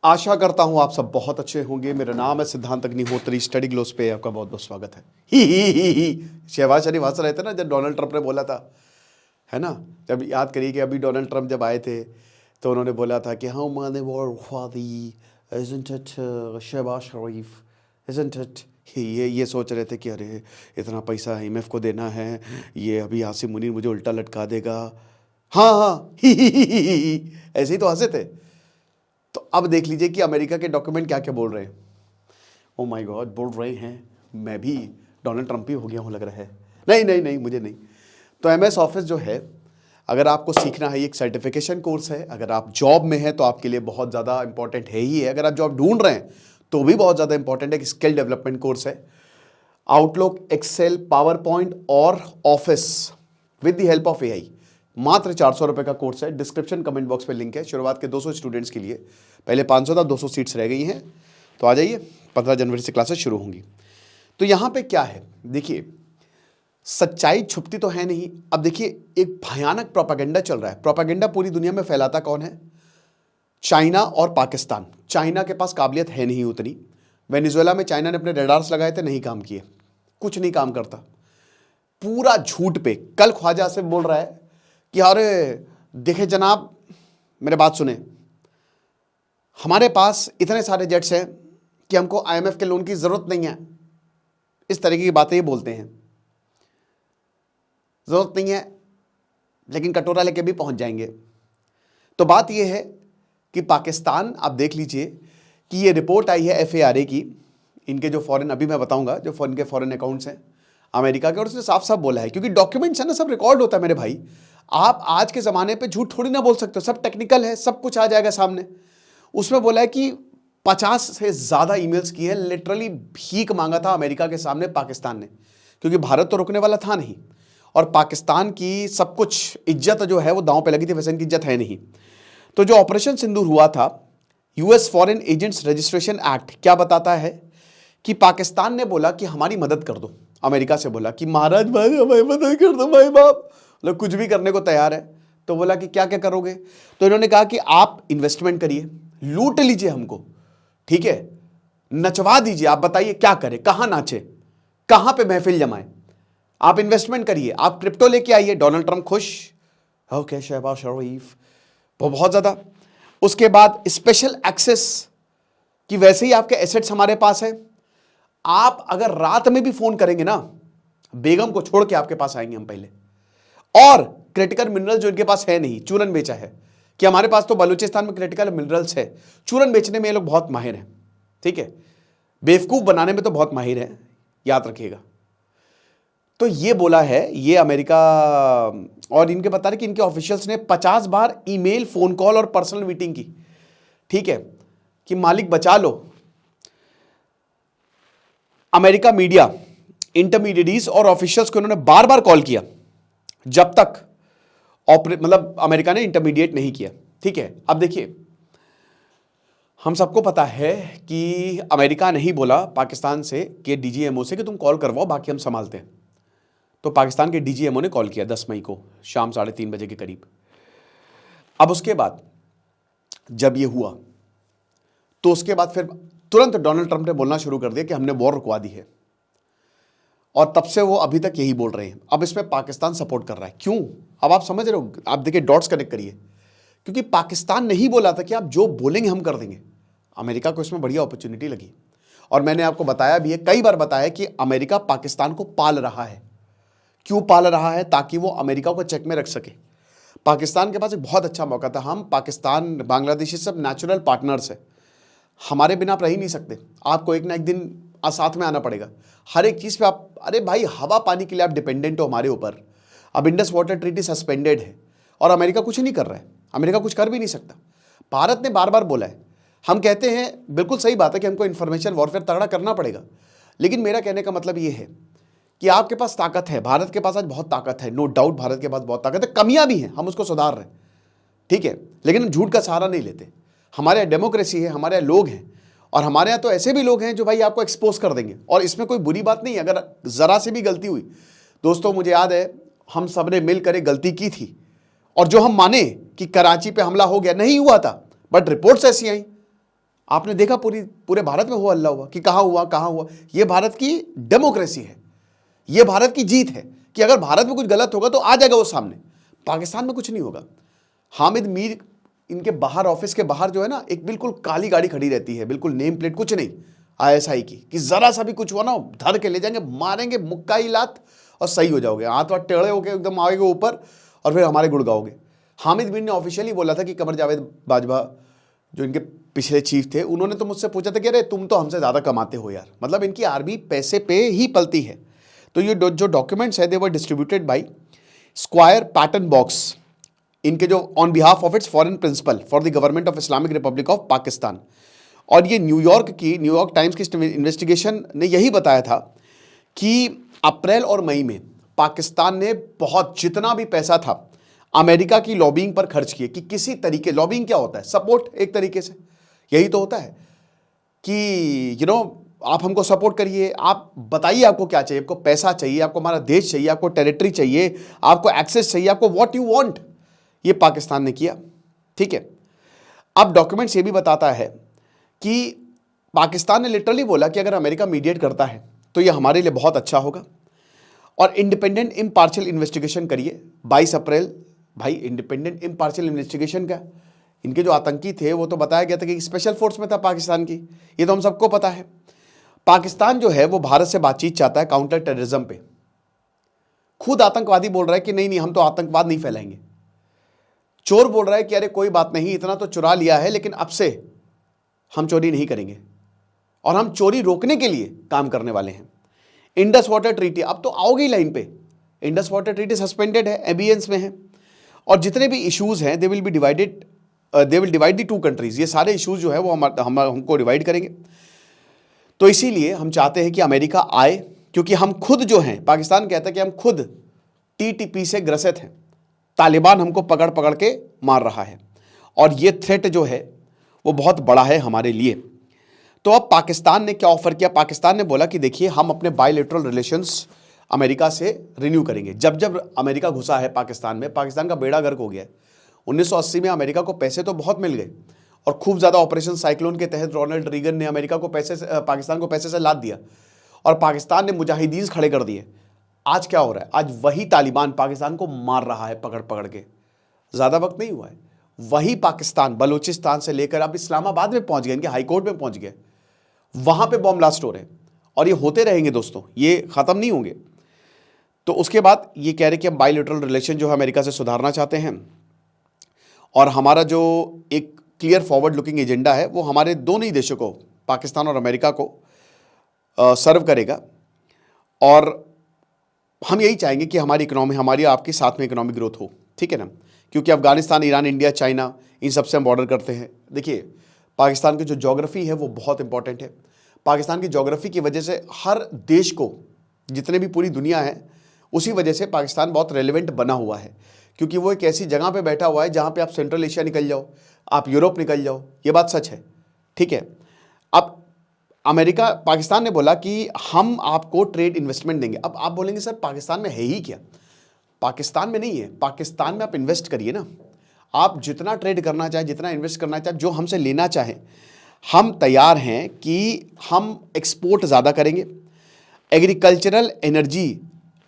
आशा करता हूं आप सब बहुत अच्छे होंगे। मेरा नाम है सिद्धांत अग्निहोत्री। स्टडी ग्लोस पे आपका बहुत बहुत स्वागत है। ही शहबाज शरीफ हंस रहे थे ना जब डोनाल्ड ट्रंप ने बोला था, है ना। जब याद करिए कि अभी डोनाल्ड ट्रंप जब आए थे तो उन्होंने बोला था कि हाँ मैंने isn't it Shahbaz Sharif, isn't it? ये सोच रहे थे कि अरे इतना पैसा IMF को देना है, ये अभी आसिम मुनीर मुझे उल्टा लटका देगा। हाँ हाँ ही ऐसे ही तो हंसे थे। तो अब देख लीजिए कि अमेरिका के डॉक्यूमेंट क्या क्या बोल रहे हैं। ओ माय गॉड, बोल रहे हैं मैं भी डोनाल्ड ट्रंप ही हो गया हूँ लग रहा है। नहीं नहीं नहीं, मुझे नहीं। तो MS ऑफिस जो है, अगर आपको सीखना है, एक सर्टिफिकेशन कोर्स है। अगर आप जॉब में हैं तो आपके लिए बहुत ज़्यादा इंपॉर्टेंट है ही है। अगर आप जॉब ढूंढ रहे हैं तो भी बहुत ज़्यादा इंपॉर्टेंट है। स्किल डेवलपमेंट कोर्स है। आउटलुक, एक्सेल, पावर पॉइंट और office with the help of AI। मात्र 400 रुपये का कोर्स है। डिस्क्रिप्शन कमेंट बॉक्स पे लिंक है। शुरुआत के 200 स्टूडेंट्स के लिए, पहले 500 था, 200 सीट्स रह गई हैं। तो आ जाइए, 15 जनवरी से क्लासेस शुरू होंगी। तो यहाँ पे क्या है देखिए, सच्चाई छुपती तो है नहीं। अब देखिए, एक भयानक प्रोपागेंडा चल रहा है। प्रोपागेंडा पूरी दुनिया में फैलाता कौन है? चाइना और पाकिस्तान। चाइना के पास काबिलियत है नहीं उतनी। वेनेजुएला में चाइना ने अपने रडार्स लगाए थे, नहीं काम किए, कुछ नहीं काम करता। पूरा झूठ पे। कल ख्वाजा से बोल रहा है कि अरे देखे जनाब, मेरे बात सुने, हमारे पास इतने सारे जेट्स हैं कि हमको IMF के लोन की जरूरत नहीं है। इस तरीके की बातें ये बोलते हैं। जरूरत नहीं है लेकिन कटोरा लेके भी पहुंच जाएंगे। तो बात यह है कि पाकिस्तान, आप देख लीजिए कि ये रिपोर्ट आई है FARA की, इनके जो फॉरेन, अभी मैं बताऊंगा, जो इनके फॉरेन अकाउंट्स हैं अमेरिका के, और उसने साफ साफ बोला है, क्योंकि डॉक्यूमेंट्स है ना, सब रिकॉर्ड होता है मेरे भाई। आप आज के ज़माने पे झूठ थोड़ी ना बोल सकते हो, सब टेक्निकल है, सब कुछ आ जाएगा सामने। उसमें बोला है कि 50 से ज़्यादा ईमेल्स की है, लिटरली भीख मांगा था अमेरिका के सामने पाकिस्तान ने, क्योंकि भारत तो रुकने वाला था नहीं, और पाकिस्तान की सब कुछ इज्जत जो है वो दांव पे लगी थी। वैसे इनकी इज्जत है नहीं। तो जो ऑपरेशन सिंदूर हुआ था, US foreign agents registration act क्या बताता है कि पाकिस्तान ने बोला कि हमारी मदद कर दो। अमेरिका से बोला कि महाराज भाई हमारी मदद कर दो, भाई बाप लोग कुछ भी करने को तैयार है। तो बोला कि क्या क्या करोगे? तो इन्होंने कहा कि आप इन्वेस्टमेंट करिए, लूट लीजिए हमको, ठीक है, नचवा दीजिए, आप बताइए क्या करें, कहां नाचे, कहां पे महफिल जमाए, आप इन्वेस्टमेंट करिए, आप क्रिप्टो लेके आइए। डोनाल्ड ट्रंप खुश, ओके शहबाज शरीफ, वो बहुत ज्यादा। उसके बाद स्पेशल एक्सेस कि वैसे ही आपके एसेट्स हमारे पास है, आप अगर रात में भी फोन करेंगे ना, बेगम को छोड़ के आपके पास आएंगे हम पहले। और क्रिटिकल मिनरल जो इनके पास है नहीं, चूरन बेचा है कि हमारे पास तो बलूचिस्तान में क्रिटिकल मिनरल्स है, चूरन बेचने में ये लोग बहुत माहिर हैं, ठीक है, बेवकूफ बनाने में तो बहुत माहिर है, याद रखिएगा। तो ये बोला है ये अमेरिका, और इनके बता रहे कि इनके ऑफिशियल्स ने 50 बार ईमेल, फोन कॉल और पर्सनल मीटिंग की, ठीक है, कि मालिक बचा लो। अमेरिका मीडिया, इंटरमीडिएट्स और ऑफिशियल्स को उन्होंने बार बार कॉल किया जब तक मतलब अमेरिका ने इंटरमीडिएट नहीं किया, ठीक है। अब देखिए, हम सबको पता है कि अमेरिका नहीं बोला पाकिस्तान से कि DGMO से कि तुम कॉल करवाओ, बाकी हम संभालते हैं। तो पाकिस्तान के DGMO ने कॉल किया 10 मई को शाम 3:30 बजे के करीब। अब उसके बाद जब ये हुआ तो उसके बाद फिर तुरंत डोनाल्ड ट्रंप ने बोलना शुरू कर दिया कि हमने वॉर रुकवा दी है, और तब से वो अभी तक यही बोल रहे हैं। अब इसमें पाकिस्तान सपोर्ट कर रहा है, क्यों? अब आप समझ रहे हो, आप देखिए, डॉट्स कनेक्ट करिए। क्योंकि पाकिस्तान नहीं बोला था कि आप जो बोलेंगे हम कर देंगे। अमेरिका को इसमें बढ़िया अपॉर्चुनिटी लगी, और मैंने आपको बताया भी है, कई बार बताया कि अमेरिका पाकिस्तान को पाल रहा है। क्यों पाल रहा है? ताकि वो अमेरिका को चेक में रख सके। पाकिस्तान के पास एक बहुत अच्छा मौका था। हम, पाकिस्तान, बांग्लादेश, सब नेचुरल पार्टनर्स है, हमारे बिना आप रह ही नहीं सकते। आपको एक ना एक दिन साथ में आना पड़ेगा हर एक चीज़ पे। आप, अरे भाई, हवा पानी के लिए आप डिपेंडेंट हो हमारे ऊपर। अब इंडस वाटर ट्रीटी सस्पेंडेड है और अमेरिका कुछ नहीं कर रहा है। अमेरिका कुछ कर भी नहीं सकता। भारत ने बार बार बोला है, हम कहते हैं, बिल्कुल सही बात है कि हमको इंफॉर्मेशन वॉरफेयर तगड़ा करना पड़ेगा। लेकिन मेरा कहने का मतलब ये है कि आपके पास ताकत है, भारत के पास आज बहुत ताकत है, नो डाउट भारत के पास बहुत ताकत है। कमियां भी हैं, हम उसको सुधार रहे हैं, ठीक है, लेकिन हम झूठ का सहारा नहीं लेते। हमारे यहाँ डेमोक्रेसी है, हमारे यहाँ लोग हैं, और हमारे यहाँ तो ऐसे भी लोग हैं जो भाई आपको एक्सपोज कर देंगे, और इसमें कोई बुरी बात नहीं है अगर जरा से भी गलती हुई। दोस्तों, मुझे याद है हम सब ने मिलकर एक गलती की थी, और जो हम माने कि कराची पे हमला हो गया, नहीं हुआ था, बट रिपोर्ट्स ऐसी आई, आपने देखा पूरे भारत में हुआ, हल्ला हुआ कि कहाँ हुआ। ये भारत की डेमोक्रेसी है, ये भारत की जीत है कि अगर भारत में कुछ गलत होगा तो आ जाएगा वो सामने। पाकिस्तान में कुछ नहीं होगा। हामिद मीर इनके बाहर, ऑफिस के बाहर जो है ना, एक बिल्कुल काली गाड़ी खड़ी रहती है, बिल्कुल नेम प्लेट कुछ नहीं ISI की, कि जरा सा भी कुछ हुआ ना धर के ले जाएंगे, मारेंगे मुक्का ही लात और सही हो जाओगे, हाथ वाथ टेढ़े होके एकदम आएंगे ऊपर और फिर हमारे गुड़ गाओगे। हामिद मीर ने ऑफिशियली बोला था कि कमर जावेद बाजवा जो इनके पिछले चीफ थे, उन्होंने तो मुझसे पूछा था कि अरे तुम तो हमसे ज़्यादा कमाते हो यार, मतलब इनकी आर्मी पैसे पे ही पलती है। तो ये जो डॉक्यूमेंट्स है they were distributed by square pattern box, इनके जो on behalf of its foreign principal for the government of Islamic Republic of Pakistan. और ये न्यूयॉर्क टाइम्स की इन्वेस्टिगेशन ने यही बताया था कि अप्रैल और मई में पाकिस्तान ने बहुत, जितना भी पैसा था अमेरिका की लॉबिंग पर खर्च किए, कि किसी तरीके, लॉबिंग क्या होता है, सपोर्ट एक तरीके से यही तो होता है कि आप हमको सपोर्ट करिए, आप बताइए आपको क्या चाहिए, आपको पैसा चाहिए, आपको हमारा देश चाहिए, आपको टेरिटरी चाहिए, आपको एक्सेस चाहिए, आपको व्हाट यू वांट, ये पाकिस्तान ने किया। ठीक है, अब डॉक्यूमेंट्स ये भी बताता है कि पाकिस्तान ने लिटरली बोला कि अगर अमेरिका मीडिएट करता है तो ये हमारे लिए बहुत अच्छा होगा और इंडिपेंडेंट इम्पार्शियल इन्वेस्टिगेशन करिए। 22 अप्रैल, भाई इंडिपेंडेंट इम्पार्शियल इन्वेस्टिगेशन का, इनके जो आतंकी थे वो तो बताया गया था कि स्पेशल फोर्स में था पाकिस्तान की, ये तो हम सबको पता है। पाकिस्तान जो है वो भारत से बातचीत चाहता है काउंटर टेररिज्म पे। खुद आतंकवादी बोल रहा है कि नहीं हम तो आतंकवाद नहीं फैलाएंगे। चोर बोल रहा है कि अरे कोई बात नहीं, इतना तो चुरा लिया है लेकिन अब से हम चोरी नहीं करेंगे और हम चोरी रोकने के लिए काम करने वाले हैं। इंडस वाटर ट्रीटी, अब तो आओगे लाइन पे, इंडस वाटर ट्रीटी सस्पेंडेड है, एबियंस में है, और जितने भी इश्यूज हैं they will divide the two countries. ये सारे इश्यूज जो है वो हमको डिवाइड करेंगे। तो इसीलिए हम चाहते हैं कि अमेरिका आए, क्योंकि हम खुद जो हैं, पाकिस्तान कहता है कि हम खुद TTP से ग्रसित हैं, तालिबान हमको पकड़ पकड़ के मार रहा है और ये थ्रेट जो है वो बहुत बड़ा है हमारे लिए। तो अब पाकिस्तान ने क्या ऑफर किया? पाकिस्तान ने बोला कि देखिए हम अपने बायलैटरल रिलेशंस अमेरिका से रिन्यू करेंगे। जब जब अमेरिका घुसा है पाकिस्तान में, पाकिस्तान का बेड़ा गर्क हो गया है। 1980 में अमेरिका को पैसे तो बहुत मिल गए और खूब ज़्यादा ऑपरेशन साइक्लोन के तहत रोनाल्ड रीगन ने अमेरिका को पाकिस्तान को पैसे से लाद दिया और पाकिस्तान ने मुजाहिदीन खड़े कर दिए। आज क्या हो रहा है? आज वही तालिबान पाकिस्तान को मार रहा है पकड़ पकड़ के। ज़्यादा वक्त नहीं हुआ है, वही पाकिस्तान बलूचिस्तान से लेकर अब इस्लामाबाद में पहुंच गए, इनके हाईकोर्ट में पहुंच गए, वहां पे बॉम्ब ब्लास्ट हो रहे हैं और ये होते रहेंगे दोस्तों, ये ख़त्म नहीं होंगे। तो उसके बाद ये कह रहे कि हम बायलैटरल रिलेशन जो है अमेरिका से सुधारना चाहते हैं और हमारा जो एक क्लियर फॉरवर्ड लुकिंग एजेंडा है वो हमारे दोनों ही देशों को, पाकिस्तान और अमेरिका को सर्व करेगा। और हम यही चाहेंगे कि हमारी इकोनॉमी, हमारी आपकी साथ में इकोनॉमिक ग्रोथ हो, ठीक है ना, क्योंकि अफगानिस्तान, ईरान, इंडिया, चाइना, इन सबसे हम बॉर्डर करते हैं। देखिए पाकिस्तान की जो ज्योग्राफी है वो बहुत इंपॉर्टेंट है। पाकिस्तान की ज्योग्राफी की वजह से हर देश को, जितने भी पूरी दुनिया है, उसी वजह से पाकिस्तान बहुत रेलिवेंट बना हुआ है, क्योंकि वो एक ऐसी जगह पे बैठा हुआ है जहाँ पे आप सेंट्रल एशिया निकल जाओ, आप यूरोप निकल जाओ, ये बात सच है, ठीक है। अब पाकिस्तान ने बोला कि हम आपको ट्रेड इन्वेस्टमेंट देंगे। अब आप बोलेंगे सर पाकिस्तान में है ही क्या? पाकिस्तान में नहीं है, पाकिस्तान में आप इन्वेस्ट करिए ना, आप जितना ट्रेड करना चाहें, जितना इन्वेस्ट करना चाहें, जो हमसे लेना चाहें, हम तैयार हैं कि हम एक्सपोर्ट ज़्यादा करेंगे। एग्रीकल्चरल, एनर्जी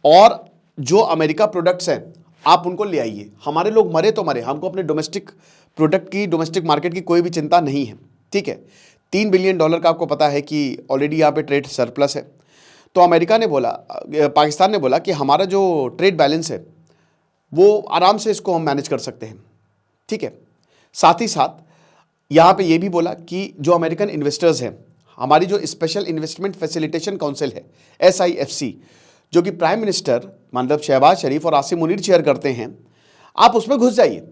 और जो अमेरिका प्रोडक्ट्स हैं आप उनको ले आइए। हमारे लोग मरे तो मरे, हमको अपने डोमेस्टिक प्रोडक्ट की, डोमेस्टिक मार्केट की कोई भी चिंता नहीं है, ठीक है। $3 बिलियन का आपको पता है कि ऑलरेडी यहाँ पे ट्रेड सरप्लस है। तो अमेरिका ने बोला, पाकिस्तान ने बोला कि हमारा जो ट्रेड बैलेंस है वो आराम से इसको हम मैनेज कर सकते हैं, ठीक है। साथ ही साथ यहाँ पे ये भी बोला कि जो अमेरिकन इन्वेस्टर्स हैं, हमारी जो स्पेशल इन्वेस्टमेंट फैसिलिटेशन काउंसिल है SIFC, जो कि प्राइम मिनिस्टर मतलब शहबाज शरीफ और आसिम मुनीर चेयर करते हैं, आप उसमें घुस जाइए।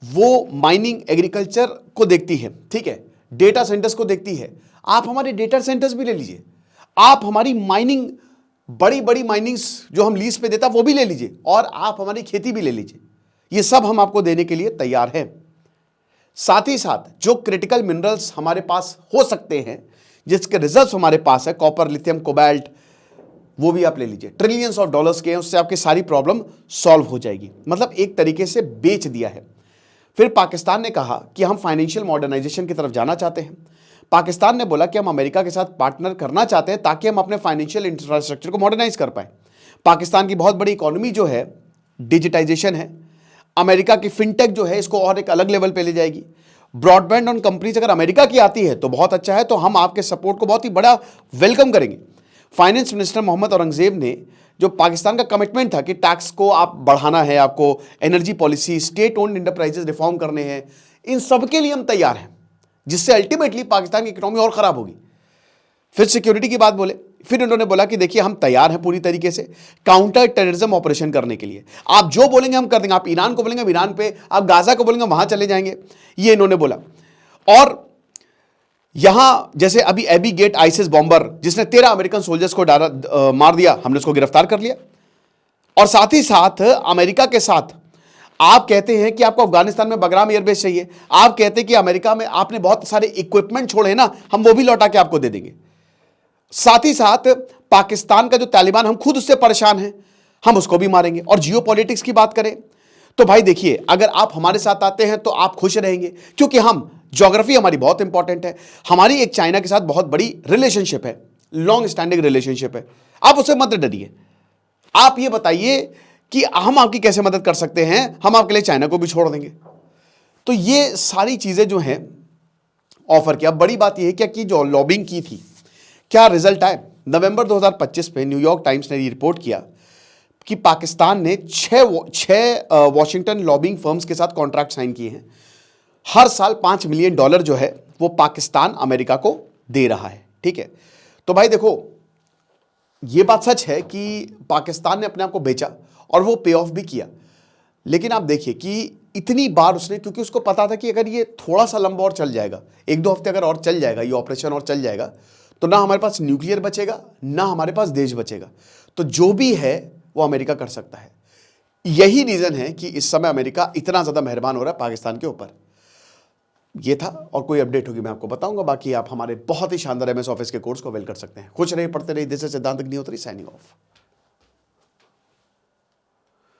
वो माइनिंग, एग्रीकल्चर को देखती है, ठीक है, डेटा सेंटर्स को देखती है। आप हमारे डेटा सेंटर्स भी ले लीजिए, आप हमारी माइनिंग, बड़ी बड़ी माइनिंग्स जो हम लीज पे देता वो भी ले लीजिए, और आप हमारी खेती भी ले लीजिए। ये सब हम आपको देने के लिए तैयार हैं। साथ ही साथ जो क्रिटिकल मिनरल्स हमारे पास हो सकते हैं, जिसके रिजर्व्स हमारे पास है, कॉपर, लिथियम, कोबाल्ट, वो भी आप ले लीजिए। ट्रिलियंस ऑफ डॉलर्स के हैं, उससे आपकी सारी प्रॉब्लम सॉल्व हो जाएगी। मतलब एक तरीके से बेच दिया है। फिर पाकिस्तान ने कहा कि हम फाइनेंशियल मॉडर्नाइजेशन की तरफ जाना चाहते हैं। पाकिस्तान ने बोला कि हम अमेरिका के साथ पार्टनर करना चाहते हैं ताकि हम अपने फाइनेंशियल इंफ्रास्ट्रक्चर को मॉडर्नाइज कर पाए। पाकिस्तान की बहुत बड़ी इकोनॉमी जो है डिजिटाइजेशन है, अमेरिका की फिनटेक जो है इसको और एक अलग लेवल पे ले जाएगी। ब्रॉडबैंड ऑन कंपनीज अगर अमेरिका की आती है तो बहुत अच्छा है, तो हम आपके सपोर्ट को बहुत ही बड़ा वेलकम करेंगे। फाइनेंस मिनिस्टर मोहम्मद औरंगजेब ने जो पाकिस्तान का कमिटमेंट था कि टैक्स को आप बढ़ाना है, आपको energy policy, state owned enterprises reform करने हैं, इन सब के लिए हम तैयार हैं, जिससे अल्टीमेटली पाकिस्तान की इकोनॉमी और खराब होगी। फिर सिक्योरिटी की बात बोले, फिर उन्होंने बोला कि देखिए हम तैयार हैं पूरी तरीके से काउंटर टेररिज्म ऑपरेशन करने के लिए, आप जो बोलेंगे हम कर देंगे। आप ईरान को बोलेंगे हम ईरान पे, आप गाजा को बोलेंगे वहां चले जाएंगे, ये इन्होंने बोला। और यहां जैसे अभी एबी गेट आईसिस बॉम्बर जिसने 13 अमेरिकन सोल्जर्स को मार दिया, हमने उसको गिरफ्तार कर लिया। और साथ ही साथ अमेरिका के साथ आप कहते हैं कि आपको अफगानिस्तान में बगराम एयरबेस चाहिए, आप कहते हैं कि अमेरिका में आपने बहुत सारे इक्विपमेंट छोड़े ना, हम वो भी लौटा के आपको दे देंगे। साथ ही साथ पाकिस्तान का जो तालिबान, हम खुद उससे परेशान हैं, हम उसको भी मारेंगे। और जियो पॉलिटिक्स की बात करें तो भाई देखिए, अगर आप हमारे साथ आते हैं तो आप खुश रहेंगे, क्योंकि हम ज्योग्राफी हमारी बहुत इंपॉर्टेंट है, हमारी एक चाइना के साथ बहुत बड़ी रिलेशनशिप है, लॉन्ग स्टैंडिंग रिलेशनशिप है, आप उससे मत डरिए। आप ये बताइए कि हम आपकी कैसे मदद कर सकते हैं, हम आपके लिए चाइना को भी छोड़ देंगे। तो ये सारी चीजें जो हैं ऑफर की। अब बड़ी बात यह है क्या कि जो लॉबिंग की थी, क्या रिजल्ट आए? नवंबर 2025 में न्यूयॉर्क टाइम्स ने रिपोर्ट किया कि पाकिस्तान ने छह वॉशिंगटन लॉबिंग फर्म्स के साथ कॉन्ट्रैक्ट साइन किए हैं। हर साल $5 मिलियन जो है वो पाकिस्तान अमेरिका को दे रहा है। ठीक है, तो भाई देखो, ये बात सच है कि पाकिस्तान ने अपने आप को बेचा और वो पे ऑफ भी किया। लेकिन आप देखिए कि इतनी बार उसने, क्योंकि उसको पता था कि अगर ये थोड़ा सा लंबा और चल जाएगा, 1-2 हफ्ते अगर और चल जाएगा, ये ऑपरेशन और चल जाएगा, तो ना हमारे पास न्यूक्लियर बचेगा, ना हमारे पास देश बचेगा। तो जो भी है वो अमेरिका कर सकता है। यही रीजन है कि इस समय अमेरिका इतना ज्यादा मेहरबान हो रहा है पाकिस्तान के ऊपर। ये था, और कोई अपडेट होगी मैं आपको बताऊंगा। बाकी आप हमारे बहुत ही शानदार MS ऑफिस के कोर्स को अवेल कर सकते हैं। खुश रहिए, पढ़ते रहिए। दिस इज सिद्धांत अग्निहोत्री साइनिंग ऑफ।